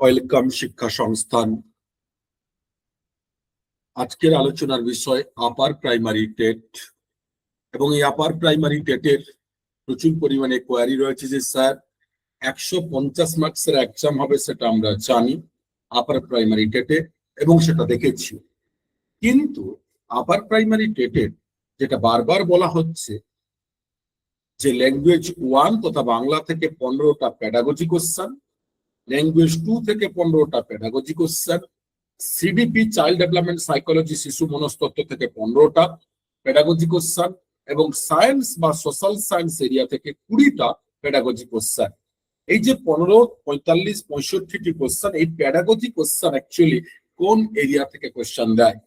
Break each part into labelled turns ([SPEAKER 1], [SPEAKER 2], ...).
[SPEAKER 1] Welcome শিক্ষা সংস্থান। আজকের আলোচনার বিষয় আপার প্রাইমারি টেট, এবং এই আপার প্রাইমারি টেটের প্রচুর পরিমাণে কোয়ারি রয়েছে যে স্যার 150 মার্কসের এক্সাম হবে, সেটা আমরা জানি আপার প্রাইমারি টেটে এবং সেটা দেখেছি। কিন্তু আপার প্রাইমারি টেটের যেটা বারবার বলা হচ্ছে যে ল্যাঙ্গুয়েজ 1 তথা বাংলা থেকে 15টা প্যাডাগজি কোশ্চেন, ল্যাঙ্গুয়েজ 2 থেকে 15টা pedagogy question, CDP child development psychology শিশু মনস্তত্ত্ব থেকে 15টা প্যাডাগজি কোশ্চেন, এবং সায়েন্স বা সোশ্যাল সায়েন্স এরিয়া থেকে 20টা প্যাডাগজি কোশ্চেন। এই যে 15, 45, 65টি কোশ্চেন, এই প্যাডাগজি কোশ্চেন অ্যাকচুয়ালি কোন এরিয়া থেকে কোশ্চেন দেয়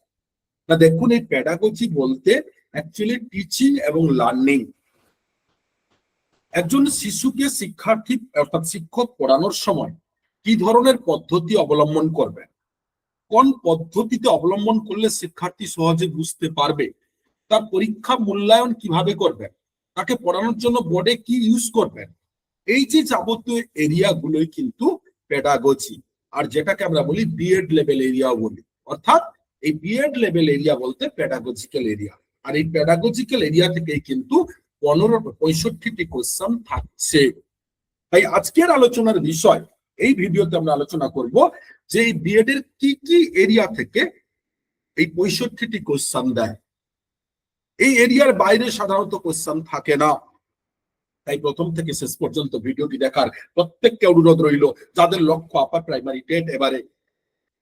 [SPEAKER 1] না? দেখুন, এই প্যাডাগজি বলতে অ্যাকচুয়ালি টিচিং এবং লার্নিং। একজন শিশুকে শিক্ষার্থী অর্থাৎ শিক্ষক পড়ানোর সময় কি ধরনের পদ্ধতি অবলম্বন করবেন, কোন পদ্ধতিতে অবলম্বন করলে শিক্ষার্থী সহজে বুঝতে পারবে, তার পরীক্ষা মূল্যায়ন কিভাবে করবেন, তাকে পড়ানোর জন্য বোর্ডে কি ইউজ করবেন, এই যে যাবতীয় এরিয়া গুলোই কিন্তু প্যাডাগজি, আর যেটাকে আমরা বলি বিএড লেভেল এরিয়া বলি। অর্থাৎ এই বিএড লেভেল এরিয়া বলতে প্যাডাগজিক্যাল এরিয়া, আর এই প্যাডাগজিক্যাল এরিয়া থেকেই কিন্তু 65টি কোশ্চেন থাকছে। তাই আজকের আলোচনার বিষয়, এই ভিডিওতে আমরা আলোচনা করব যে এই বিএড এর কি কি এরিয়া থেকে এই 65টি কোশ্চেন দেয়। এই এরিয়ার বাইরে সাধারণত কোশ্চেন থাকে না। তাই প্রথম থেকে শেষ পর্যন্ত ভিডিওটি দেখার প্রত্যেককে অনুরোধ রইল, যাদের লক্ষ্য আপার প্রাইমারি টেট এবারে।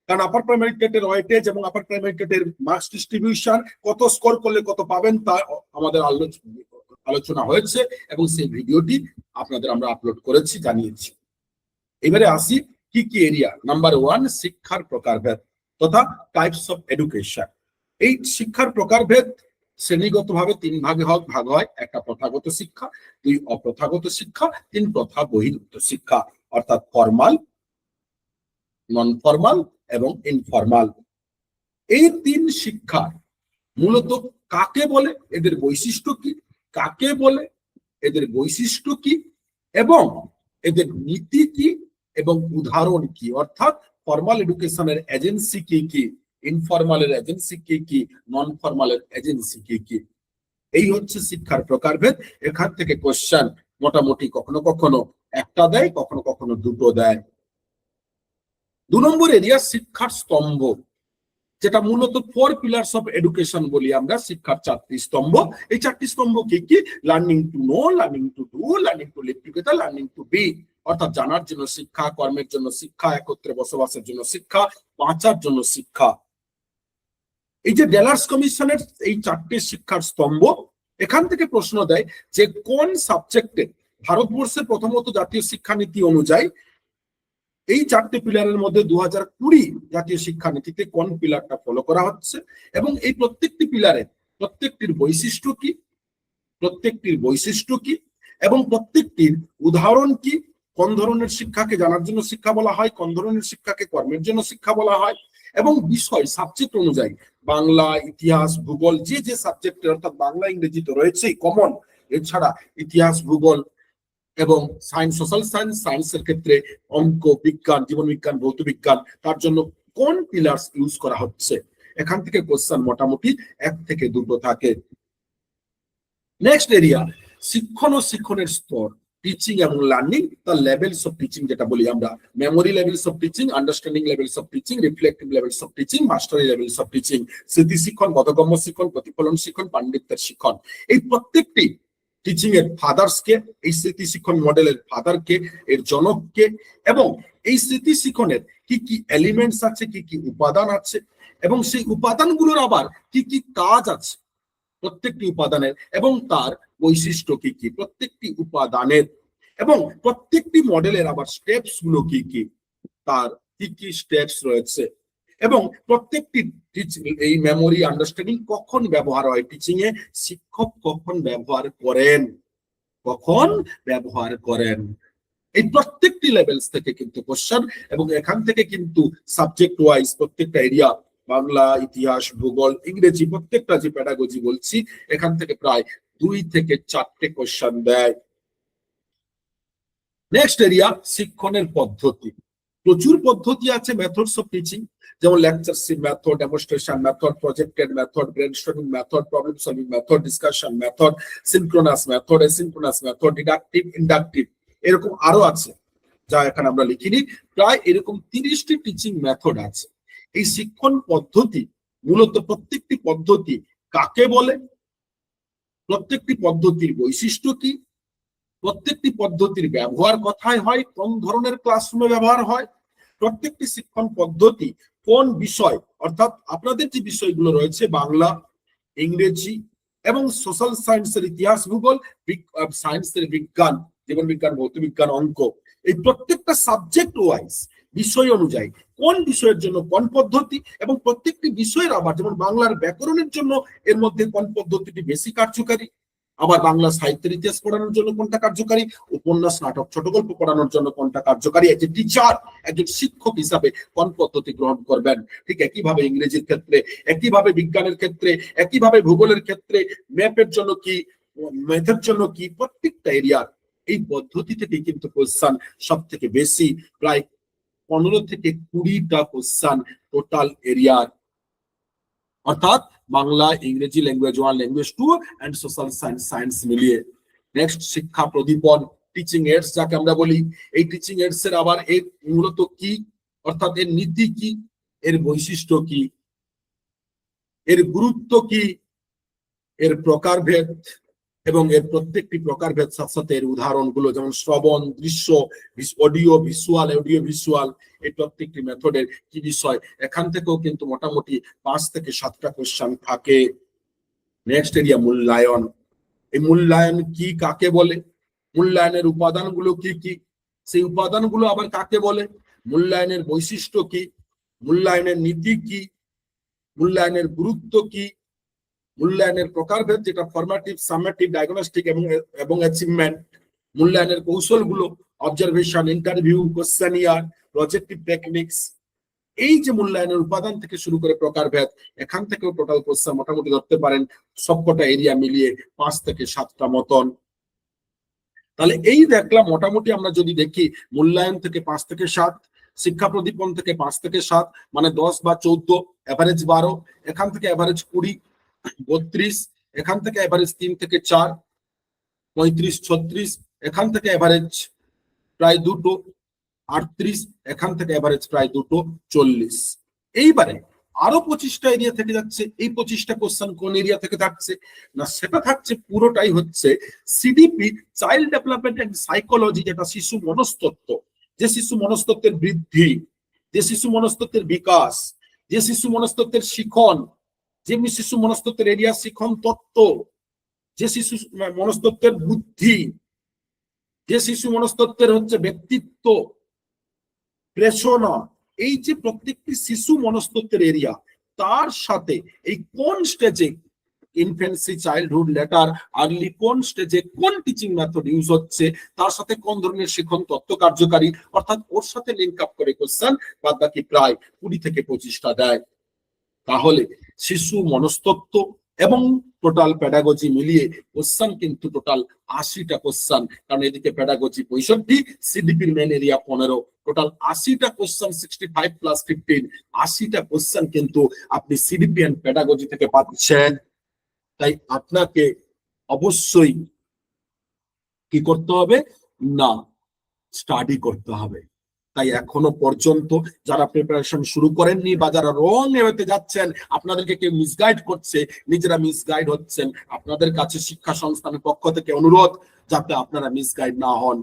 [SPEAKER 1] কারণ আপার প্রাইমারি টেটের ওয়েটেজ এবং আপার প্রাইমারি টেটের মার্কস ডিস্ট্রিবিউশন, কত স্কোর করলে কত পাবেন, তা আমাদের আলোচনা হয়েছে এবং সেই ভিডিওটি আপনাদের আমরা আপলোড করেছি, জানিয়েছি। এবারে আসি কি কি এরিয়া। নাম্বার 1, শিক্ষার প্রকারভেদ তথা টাইপস অফ এডুকেশন। এই শিক্ষার প্রকারভেদ শ্রেণীগতভাবে 3 ভাগে ভাগ হয়। একটা প্রথাগত শিক্ষা, 2 অপ্রথাগত শিক্ষা, 3 প্রথা বহির্ভূত শিক্ষা, অর্থাৎ ফর্মাল, নন ফর্মাল এবং ইনফর্মাল। এই 3 শিক্ষা মূলত কাকে বলে, এদের বৈশিষ্ট্য কি, কাকে বলে, এদের বৈশিষ্ট্য কি, এবং এদের নীতি কি এবং উদাহরণ কি। অর্থাৎ ফর্মাল এডুকেশনের এজেন্সি কি কি, ইনফর্মালের এজেন্সি কি কি, নন ফর্মালের এজেন্সি কি কি। এই হচ্ছে শিক্ষার প্রকারভেদ। এখান থেকে কোশ্চেন মোটামুটি কখনো কখনো একটা দেয়, কখনো কখনো 2টো দেয়। 2 নম্বর এরিয়া শিক্ষার স্তম্ভ, যেটা মূলত 4 পিলার্স অফ এডুকেশন বলি আমরা। শিক্ষার 4টি স্তম্ভ। এই 4টি স্তম্ভ কি কি? Learning to know, learning to do, learning to live together, learning to be. অর্থাৎ জানার জন্য শিক্ষা, কর্মের জন্য শিক্ষা, একত্রে বসবাসের জন্য শিক্ষা, বাঁচার জন্য শিক্ষা। এই যে ডেলার্স কমিশনের এই 4টে শিক্ষার স্তম্ভ, এখান থেকে প্রশ্ন দেয় যে কোন সাবজেক্টে ভারতবর্ষের প্রথমত জাতীয় শিক্ষানীতি অনুযায়ী এই 4টে পিলারের মধ্যে 2020 জাতীয় শিক্ষানীতিতে কোন পিলারটা ফলো করা হচ্ছে, এবং এই প্রত্যেকটি পিলারের প্রত্যেকটির বৈশিষ্ট্য কি, প্রত্যেকটির বৈশিষ্ট্য কি, এবং প্রত্যেকটির উদাহরণ কি। কোন ধরনের শিক্ষাকে জানার জন্য শিক্ষা বলা হয়, কোন ধরনের শিক্ষাকে কর্মের জন্য শিক্ষা বলা হয়, এবং বিষয় সাবজেক্ট অনুযায়ী বাংলা, ইতিহাস, ভূগোল, যে যে সাবজেক্টের, অর্থাৎ বাংলা ইংরেজি তো রয়েছেই কমন, এছাড়া ইতিহাস, ভূগোল এবং সায়েন্স, সোশ্যাল সায়েন্স, সায়েন্সের ক্ষেত্রে অঙ্ক, বিজ্ঞান, জীবন বিজ্ঞান, ভৌত বিজ্ঞান, তার জন্য কোন পিলার্স ইউজ করা হচ্ছে। এখান থেকে কোশ্চেন মোটামুটি 1 থেকে 2টো থাকে। নেক্সট এরিয়া শিক্ষণ ও শিক্ষণের স্তর, টিচিং এবং learning, the levels of teaching, যেটা বলি আমরা memory levels of teaching, understanding levels of teaching, reflective levels of teaching, mastery levels of teaching, স্মৃতি শিক্ষণ, বোধগম্য শিক্ষণ, প্রতিফলন শিক্ষণ, পাণ্ডিত্যের শিক্ষণ। এই প্রত্যেকটি টিচিং এর ফাদার্স কে, এই স্মৃতি শিক্ষণ মডেলের ফাদার কে, এর জনক কে, এবং এই স্মৃতি শিক্ষণের কি কি এলিমেন্টস আছে, কি কি উপাদান আছে, এবং সেই উপাদানগুলোর আবার কি কি কাজ আছে প্রত্যেকটি উপাদানের, এবং তার বৈশিষ্ট্য কি কি প্রত্যেকটি উপাদানের, এবং প্রত্যেকটি মডেলের আবার স্টেপস গুলো কি কি, তার কি কি স্টেপস রয়েছে, এবং প্রত্যেকটি এই মেমোরি, আন্ডারস্ট্যান্ডিং কখন ব্যবহার হয় টিচিং এ, শিক্ষক কখন ব্যবহার করেন, কখন ব্যবহার করেন। এই প্রত্যেকটি লেভেলস থেকে কিন্তু কোশ্চেন, এবং এখান থেকে কিন্তু সাবজেক্ট ওয়াইজ প্রত্যেকটা এরিয়া, বাংলা, ইতিহাস, ভূগোল, ইংরেজি, প্রত্যেকটা যে প্যাডাগজি বলছি, এখান থেকে প্রায় 2 থেকে 4টে কোশ্চেন দেয়। নেক্সট এরিয়া শিক্ষণের পদ্ধতি, প্রচুর পদ্ধতি আছে মেথডস অফ টিচিং, যেমন lectureship method, demonstration method, projected method, brainstorming method, problem solving method, discussion method, synchronous method, asynchronous method, deductive, inductive, এরকম আরো আছে যা এখানে আমরা লিখিনি। প্রায় এরকম 30টি টিচিং মেথড আছে। এই শিক্ষণ পদ্ধতি মূলত প্রত্যেকটি পদ্ধতি কাকে বলে, প্রত্যেকটি পদ্ধতির বৈশিষ্ট্য কি, প্রত্যেকটি পদ্ধতির ব্যবহার কোথায় হয়, কোন ধরনের ক্লাসরুমে ব্যবহার হয়, প্রত্যেকটি শিক্ষণ পদ্ধতি কোন বিষয়, অর্থাৎ আপনাদের যে বিষয়গুলো রয়েছে বাংলা, ইংরেজি এবং সোশ্যাল সায়েন্সের ইতিহাস, ভূগোল, সায়েন্সের বিজ্ঞান, জীবন বিজ্ঞান, ভৌত বিজ্ঞান, অঙ্ক, এই প্রত্যেকটা সাবজেক্ট ওয়াইজ বিষয় অনুযায়ী কোন বিষয়ের জন্য কোন পদ্ধতি, এবং প্রত্যেকটি বিষয়ের আবার যেমন বাংলার ব্যাকরণের জন্য এর মধ্যে কোন পদ্ধতিটি বেশি কার্যকারী, আবার বাংলা সাহিত্যের ইতিহাস পড়ানোর জন্য কোনটা কার্যকারী, উপন্যাস, নাটক, ছোট গল্প পড়ানোর জন্য কোনটা কার্যকারী, একজন টিচার, একজন শিক্ষক হিসাবে কোন পদ্ধতি গ্রহণ করবেন। ঠিক একইভাবে ইংরেজির ক্ষেত্রে, একইভাবে বিজ্ঞানের ক্ষেত্রে, একইভাবে ভূগোলের ক্ষেত্রে ম্যাপের জন্য কি, ম্যাথের জন্য কি, প্রত্যেকটা এরিয়ার এই পদ্ধতি থেকে কিন্তু কোশ্চেন সব থেকে বেশি, প্রায় 15 থেকে 20টা কোশ্চেন টোটাল এরিয়ার, অর্থাৎ বাংলা, ইংরেজি, language 1, language 2 and social science মিলিয়ে। নেক্সট, শিক্ষা প্রদীপন, টিচিং এইডস যাকে আমরা বলি। এই টিচিং এইডস এর আবার এর মূলত কি, অর্থাৎ এর নীতি কি, এর বৈশিষ্ট্য কি, এর গুরুত্ব কি, এর প্রকারভেদ এবং এর প্রত্যেকটি প্রকারভেদ সাথে সাথে এর উদাহরণগুলো, যেমন শ্রবণ, দৃশ্য, অডিও ভিজুয়াল, এই প্রত্যেকটি মেথডের কি বিষয়, এখান থেকেও কিন্তু মোটামুটি 5 থেকে 7টা কোশ্চেন থাকে। নেক্সট এরিয়া মূল্যায়ন। এই মূল্যায়ন কি, কাকে বলে, মূল্যায়নের উপাদানগুলো কি কি, সেই উপাদানগুলো আবার কাকে বলে, মূল্যায়নের বৈশিষ্ট্য কি, মূল্যায়নের নীতি কি, মূল্যায়নের গুরুত্ব কি, মূল্যায়নের প্রকারভেদ যেটা ফরম্যাটিভ, সামেটিভ, ডায়াগনস্টিক এবং অ্যাচিভমেন্ট, মূল্যায়নের কৌশলগুলো, observation, interview, questionnaire, projective techniques, এই যে মূল্যায়নের উপাদান থেকে শুরু করে প্রকারভেদ, এখান থেকেও টোটাল কোশ্চেন মোটামুটি ধরতে পারেন সবকটা এরিয়া মিলিয়ে 5 থেকে 7টা মতন। তাহলে এই দেখলাম মোটামুটি আমরা যদি দেখি মূল্যায়ন থেকে 5 থেকে 7, শিক্ষা প্রদীপন থেকে 5 থেকে 7, মানে 10 বা 14, এভারেজ 12, এখান থেকে এভারেজ 20, 32, এখান থেকে এভারেজ 3 থেকে 4, 35, 36, এখান থেকে এভারেজ প্রায় 2টো, 38, এখান থেকে এভারেজ প্রায় 2টো, 40। এইবারে আরো 25টা এরিয়া থেকে যাচ্ছে। এই 25টা কোশ্চেন কোন এরিয়া থেকে থাকছে না, সেটা থাকছে পুরোটাই হচ্ছে CDP, child development and psychology, যেটা শিশু মনস্তত্ত্ব, যে শিশু মনস্তত্ত্বের বৃদ্ধি, যে শিশু মনস্তত্ত্বের বিকাশ, যে শিশু মনস্তত্ত্বের শিখন, যে শিশু মনস্তত্ত্বের এরিয়া শিখন তত্ত্ব, যে শিশু মনস্তত্ত্বের বুদ্ধি, যে শিশু মনস্তত্ত্বের হচ্ছে ব্যক্তিত্ব, প্রেষণা, এই যে প্রত্যেকটি শিশু মনস্তত্ত্বের এরিয়া, তার সাথে এই কোন স্টেজে, ইনফ্যান্সি, চাইল্ডহুড, লেটার, আর্লি, কোন স্টেজে কোন টিচিং মেথড ইউজ হচ্ছে, তার সাথে কোন ধরনের শিক্ষণ তত্ত্ব কার্যকারী, অর্থাৎ ওর সাথে লিঙ্ক আপ করে কোশ্চেন বাদ বাকি প্রায় 20 থেকে 25টা দেয়। তাহলে শিশু মনস্তত্ত্ব এবং টোটাল প্যাডাগজি মিলিয়ে কোশ্চেন কিন্তু টোটাল 80টা কোশ্চেন, কারণ এদিকে প্যাডাগজি 65, সিডিপির মেন এরিয়া 15, টোটাল 80টা কোশ্চেন, 65 প্লাস 15, 80টা কোশ্চেন কিন্তু আপনি সিডিপি এন্ড প্যাডাগজি থেকে পাচ্ছেন। তাই আপনাকে অবশ্যই কি করতে হবে না, স্টাডি করতে হবে। তাই এখনো পর্যন্ত যারা প্রিপারেশন শুরু করেননি বা যারা রং এওয়েতে যাচ্ছেন, আপনাদেরকে কেউ মিসগাইড করছে, নিজেরা মিসগাইড হচ্ছেন, আপনাদের কাছে শিক্ষা সংস্থানের পক্ষ থেকে অনুরোধ যাতে আপনারা মিসগাইড না হন,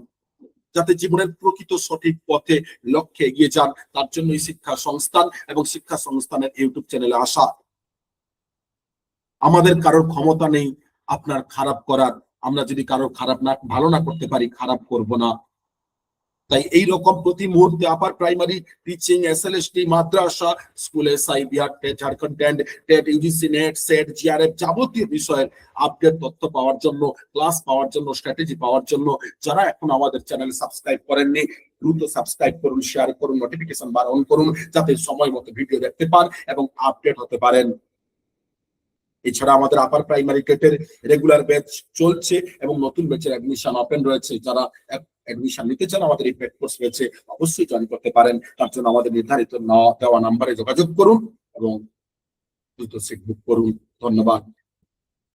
[SPEAKER 1] যাতে জীবনের প্রকৃত সঠিক পথে লক্ষ্যে এগিয়ে যান। তার জন্যই শিক্ষা সংস্থান এবং শিক্ষা সংস্থানের ইউটিউব চ্যানেলে আসা। আমাদের কারোর ক্ষমতা নেই আপনার খারাপ করার, আমরা যদি কারোর খারাপ না, ভালো না করতে পারি, খারাপ করব না। তাই এই রকম প্রতি মুহূর্তে আপার প্রাইমারি টিচিং, এসএলএসটি, মাদ্রাসা, school, SI, Bihar TET, Jharkhand TET, UGC NET, SET, JRF, যাবতীয় বিষয়ের আপডেট তথ্য পাওয়ার জন্য, ক্লাস পাওয়ার জন্য, স্ট্র্যাটেজি পাওয়ার জন্য যারা এখন আমাদের চ্যানেল সাবস্ক্রাইব করেননি, দ্রুত সাবস্ক্রাইব করুন, শেয়ার করুন, নোটিফিকেশন বার অন করুন, যাতে সময় মতো ভিডিও দেখতে পান এবং আপডেট হতে পারেন। এছাড়া আমাদের আপার প্রাইমারি কেটের রেগুলার ব্যাচ চলছে এবং নতুন ব্যাচের অ্যাডমিশন ওপেন রয়েছে। যারা অ্যাডমিশন নিতে চান আমাদের এই পেড কোর্স ব্যাচে অবশ্যই জয়েন করতে পারেন। তার জন্য আমাদের নির্ধারিত দেওয়া নাম্বারে যোগাযোগ করুন এবং দ্রুত সিট বুক করুন। ধন্যবাদ।